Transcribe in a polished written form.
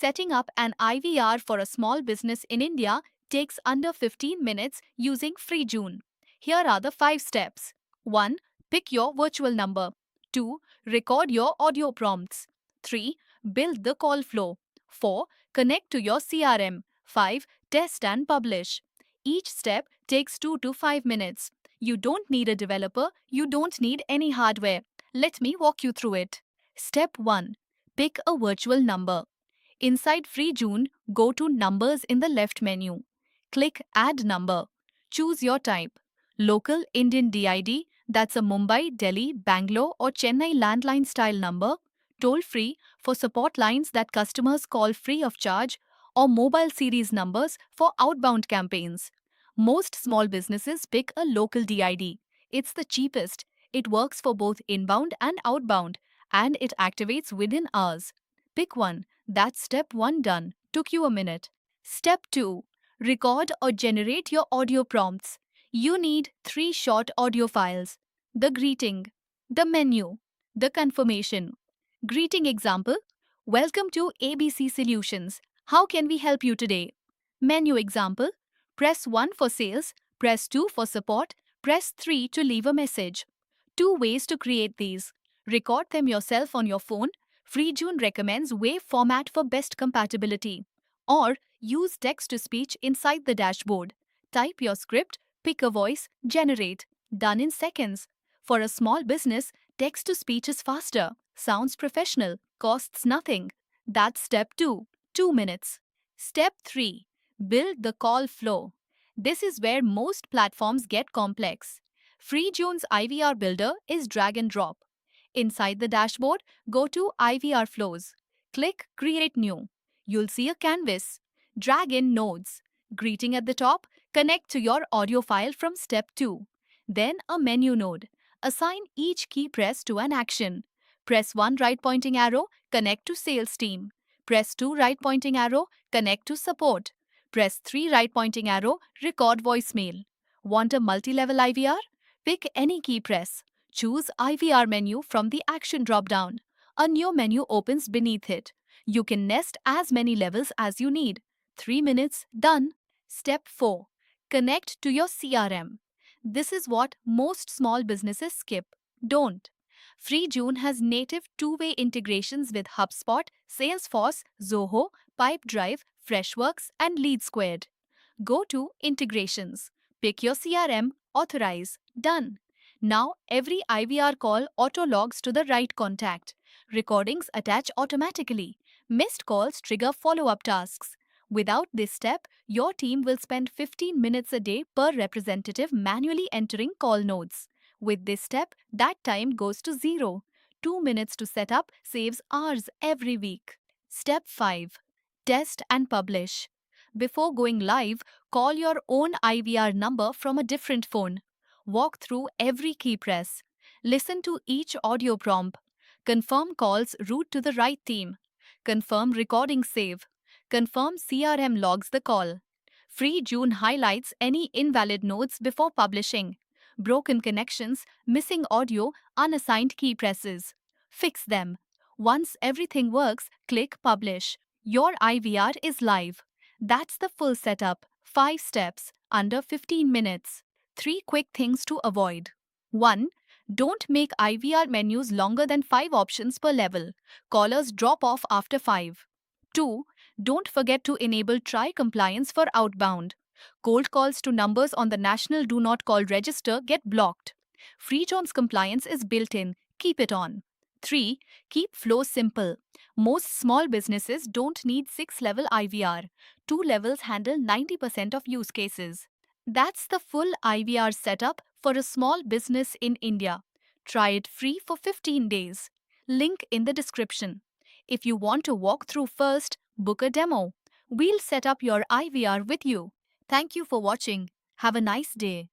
Setting up an IVR for a small business in India takes under 15 minutes using FreeJune. Here are the 5 steps. 1. Pick your virtual number. 2. Record your audio prompts. 3. Build the call flow. 4. Connect to your CRM. 5. Test and publish. Each step takes 2 to 5 minutes. You don't need a developer, you don't need any hardware. Let me walk you through it. Step 1. Pick a virtual number. Inside FreeJune, go to Numbers in the left menu. Click Add Number. Choose your type. Local Indian DID, that's a Mumbai, Delhi, Bangalore or Chennai landline style number. Toll free for support lines that customers call free of charge, or mobile series numbers for outbound campaigns. Most small businesses pick a local DID. It's the cheapest. It works for both inbound and outbound, and it activates within hours. Pick one. That's step 1 done. Took you a minute. Step 2. Record or generate your audio prompts. You need 3 short audio files. The greeting, the menu, the confirmation. Greeting example: Welcome to ABC Solutions. How can we help you today? Menu example: Press 1 for sales, press 2 for support, press 3 to leave a message. 2 ways to create these. Record them yourself on your phone. FreeJune recommends WAV format for best compatibility. Or use text to speech inside the dashboard. Type your script, pick a voice, generate. Done in seconds. For a small business, text to speech is faster, sounds professional, costs nothing. That's step 2, 2 minutes. Step 3. Build the call flow. This is where most platforms get complex. FreeJune's IVR builder is drag and drop. Inside the dashboard, go to IVR flows. Click Create New. You'll see a canvas. Drag in nodes. Greeting at the top, connect to your audio file from step 2. Then a menu node. Assign each key press to an action. Press 1 right pointing arrow, connect to sales team. Press 2 right pointing arrow, connect to support. Press 3 right pointing arrow, record voicemail. Want a multi-level IVR? Pick any key press. Choose IVR menu from the action drop-down. A new menu opens beneath it. You can nest as many levels as you need. 3 minutes, done. Step 4. Connect to your CRM. This is what most small businesses skip. Don't. FreeJune has native two-way integrations with HubSpot, Salesforce, Zoho, Pipedrive, Freshworks, and Lead Squared. Go to Integrations. Pick your CRM, authorize. Done. Now every IVR call auto-logs to the right contact. Recordings attach automatically. Missed calls trigger follow-up tasks. Without this step, your team will spend 15 minutes a day per representative manually entering call nodes. With this step, that time goes to 0. 2 minutes to set up saves hours every week. Step 5. Test and publish. Before going live, call your own IVR number from a different phone. Walk through every key press. Listen to each audio prompt. Confirm calls route to the right team. Confirm recording save. Confirm CRM logs the call. FreeJune highlights any invalid nodes before publishing. Broken connections, missing audio, unassigned key presses. Fix them. Once everything works, click Publish. Your IVR is live. That's the full setup. 5 steps, under 15 minutes. 3 quick things to avoid. 1. Don't make IVR menus longer than 5 options per level. Callers drop off after 5. 2. Don't forget to enable Try Compliance for outbound. Cold calls to numbers on the National Do Not Call register get blocked. FreeJune's compliance is built in. Keep it on. 3. Keep flow simple. Most small businesses don't need 6-level IVR. 2 levels handle 90% of use cases. That's the full IVR setup for a small business in India. Try it free for 15 days. Link in the description. If you want to walk through first, book a demo. We'll set up your IVR with you. Thank you for watching. Have a nice day.